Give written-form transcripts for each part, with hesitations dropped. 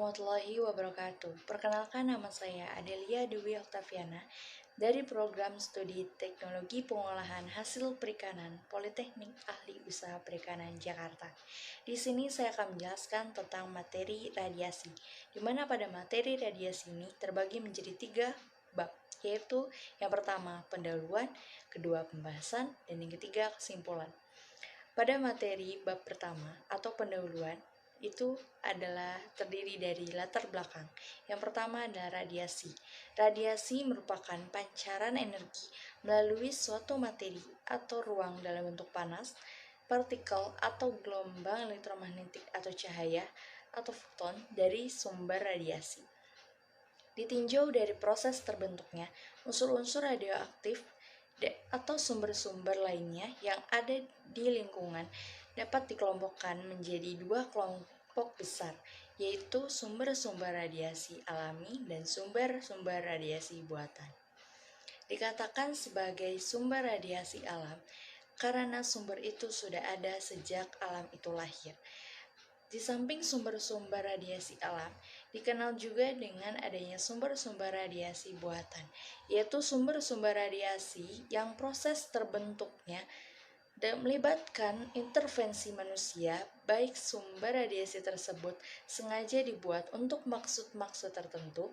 warahmatullahi wabarakatuh. Perkenalkan, nama saya Adelia Dewi Oktaviana dari Program Studi Teknologi Pengolahan Hasil Perikanan Politeknik Ahli Usaha Perikanan Jakarta. Di sini saya akan menjelaskan tentang materi radiasi, di mana pada materi radiasi ini terbagi menjadi 3 bab, yaitu yang pertama pendahuluan, kedua pembahasan, dan yang ketiga kesimpulan. Pada materi bab pertama atau pendahuluan, itu adalah terdiri dari latar belakang. Yang pertama adalah radiasi. Radiasi merupakan pancaran energi melalui suatu materi atau ruang dalam bentuk panas, partikel atau gelombang elektromagnetik atau cahaya atau foton dari sumber radiasi. Ditinjau dari proses terbentuknya, unsur-unsur radioaktif atau sumber-sumber lainnya yang ada di lingkungan dapat dikelompokkan menjadi 2 kelompok besar, yaitu sumber-sumber radiasi alami dan sumber-sumber radiasi buatan. Dikatakan sebagai sumber radiasi alam karena sumber itu sudah ada sejak alam itu lahir. Di samping sumber-sumber radiasi alam, dikenal juga dengan adanya sumber-sumber radiasi buatan, yaitu sumber-sumber radiasi yang proses terbentuknya dan melibatkan intervensi manusia, baik sumber radiasi tersebut sengaja dibuat untuk maksud-maksud tertentu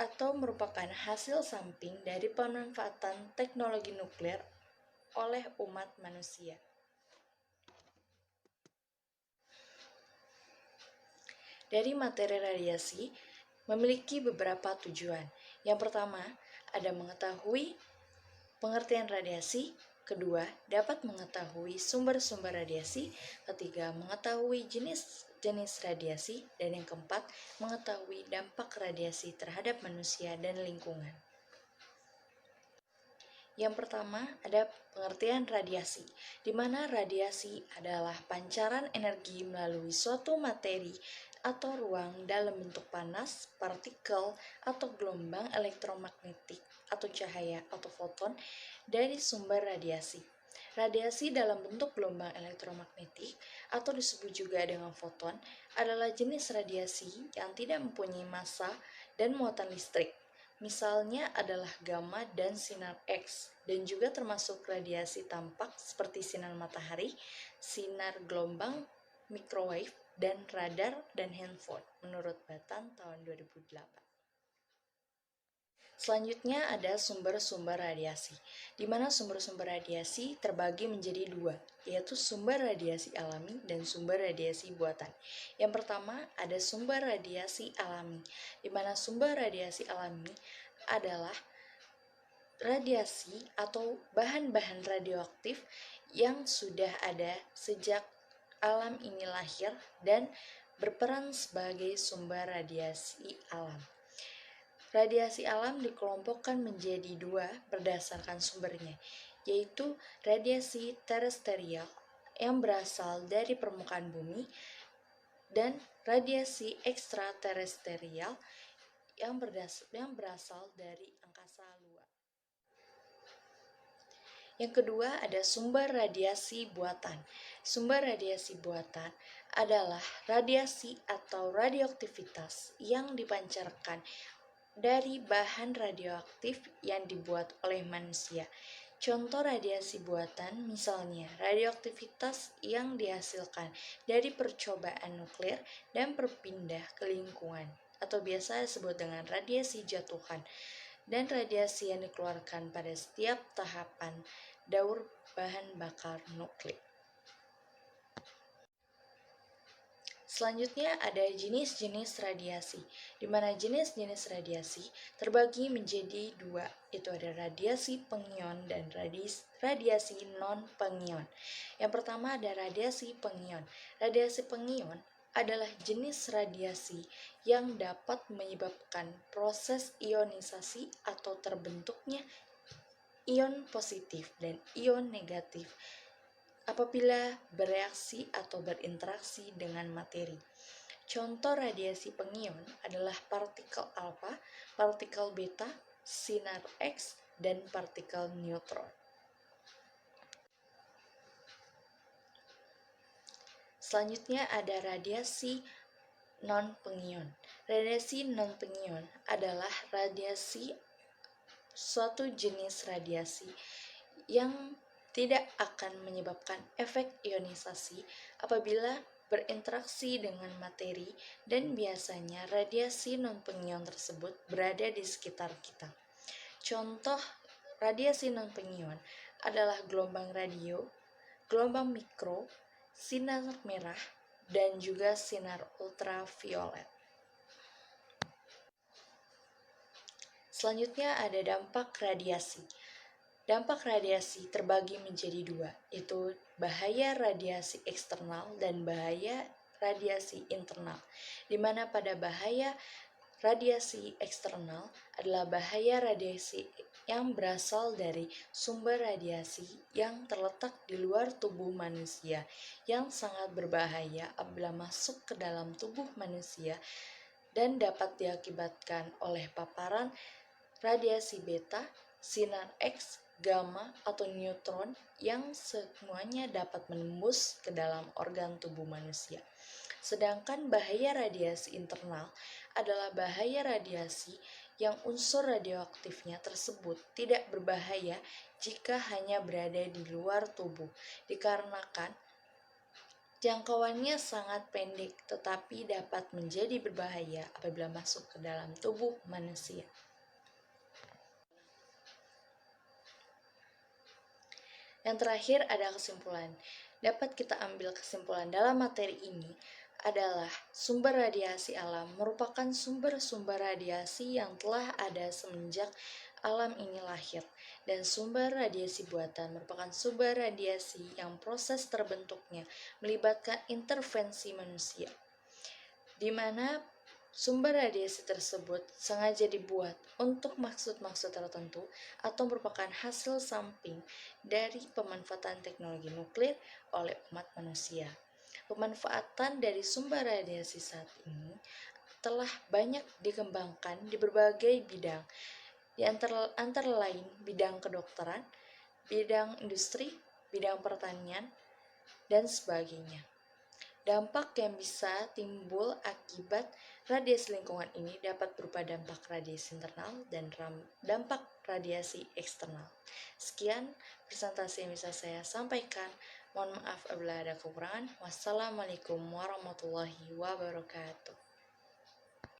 atau merupakan hasil samping dari pemanfaatan teknologi nuklir oleh umat manusia. Dari materi radiasi memiliki beberapa tujuan. Yang pertama, ada mengetahui pengertian radiasi. Kedua, dapat mengetahui sumber-sumber radiasi. Ketiga, mengetahui jenis-jenis radiasi. Dan yang keempat, mengetahui dampak radiasi terhadap manusia dan lingkungan. Yang pertama, ada pengertian radiasi, di mana radiasi adalah pancaran energi melalui suatu materi atau ruang dalam bentuk panas, partikel, atau gelombang elektromagnetik atau cahaya atau foton dari sumber radiasi. Radiasi dalam bentuk gelombang elektromagnetik atau disebut juga dengan foton adalah jenis radiasi yang tidak mempunyai massa dan muatan listrik. Misalnya adalah gamma dan sinar X, dan juga termasuk radiasi tampak seperti sinar matahari, sinar gelombang microwave, dan radar dan handphone, menurut Batan tahun 2008. Selanjutnya ada sumber-sumber radiasi, di mana sumber-sumber radiasi terbagi menjadi 2, yaitu sumber radiasi alami dan sumber radiasi buatan. Yang pertama ada sumber radiasi alami, di mana sumber radiasi alami adalah radiasi atau bahan-bahan radioaktif yang sudah ada sejak alam ini lahir dan berperan sebagai sumber radiasi alam. Radiasi alam dikelompokkan menjadi 2 berdasarkan sumbernya, yaitu radiasi terestrial yang berasal dari permukaan bumi dan radiasi ekstraterestrial yang berasal dari angkasa luar. Yang kedua ada sumber radiasi buatan. Sumber radiasi buatan adalah radiasi atau radioaktivitas yang dipancarkan dari bahan radioaktif yang dibuat oleh manusia. Contoh radiasi buatan misalnya radioaktivitas yang dihasilkan dari percobaan nuklir dan berpindah ke lingkungan atau biasa disebut dengan radiasi jatuhan, dan radiasi yang dikeluarkan pada setiap tahapan daur bahan bakar nuklir. Selanjutnya ada jenis-jenis radiasi, di mana jenis-jenis radiasi terbagi menjadi 2, yaitu ada radiasi pengion dan radiasi non-pengion. Yang pertama ada radiasi pengion. Radiasi pengion adalah jenis radiasi yang dapat menyebabkan proses ionisasi atau terbentuknya ion positif dan ion negatif apabila bereaksi atau berinteraksi dengan materi. Contoh radiasi pengion adalah partikel alfa, partikel beta, sinar X, dan partikel neutron. Selanjutnya ada radiasi non-pengion. Radiasi non-pengion adalah suatu jenis radiasi yang tidak akan menyebabkan efek ionisasi apabila berinteraksi dengan materi, dan biasanya radiasi non-pengion tersebut berada di sekitar kita. Contoh radiasi non-pengion adalah gelombang radio, gelombang mikro, sinar merah, dan juga sinar ultraviolet. Selanjutnya ada dampak radiasi. Dampak radiasi terbagi menjadi dua, yaitu bahaya radiasi eksternal dan bahaya radiasi internal, di mana pada bahaya radiasi eksternal adalah bahaya radiasi yang berasal dari sumber radiasi yang terletak di luar tubuh manusia, yang sangat berbahaya apabila masuk ke dalam tubuh manusia dan dapat diakibatkan oleh paparan radiasi beta, sinar X, gamma, atau neutron yang semuanya dapat menembus ke dalam organ tubuh manusia. Sedangkan bahaya radiasi internal adalah bahaya radiasi yang unsur radioaktifnya tersebut tidak berbahaya jika hanya berada di luar tubuh, dikarenakan jangkauannya sangat pendek tetapi dapat menjadi berbahaya apabila masuk ke dalam tubuh manusia. Yang terakhir ada kesimpulan. Dapat kita ambil kesimpulan dalam materi ini adalah sumber radiasi alam merupakan sumber-sumber radiasi yang telah ada semenjak alam ini lahir, dan sumber radiasi buatan merupakan sumber radiasi yang proses terbentuknya melibatkan intervensi manusia, di mana sumber radiasi tersebut sengaja dibuat untuk maksud-maksud tertentu atau merupakan hasil samping dari pemanfaatan teknologi nuklir oleh umat manusia. Pemanfaatan dari sumber radiasi saat ini telah banyak dikembangkan di berbagai bidang, di antara lain bidang kedokteran, bidang industri, bidang pertanian, dan sebagainya. Dampak yang bisa timbul akibat radiasi lingkungan ini dapat berupa dampak radiasi internal dan dampak radiasi eksternal. Sekian presentasi yang bisa saya sampaikan. Mohon maaf apabila ada kekurangan. Wassalamualaikum warahmatullahi wabarakatuh.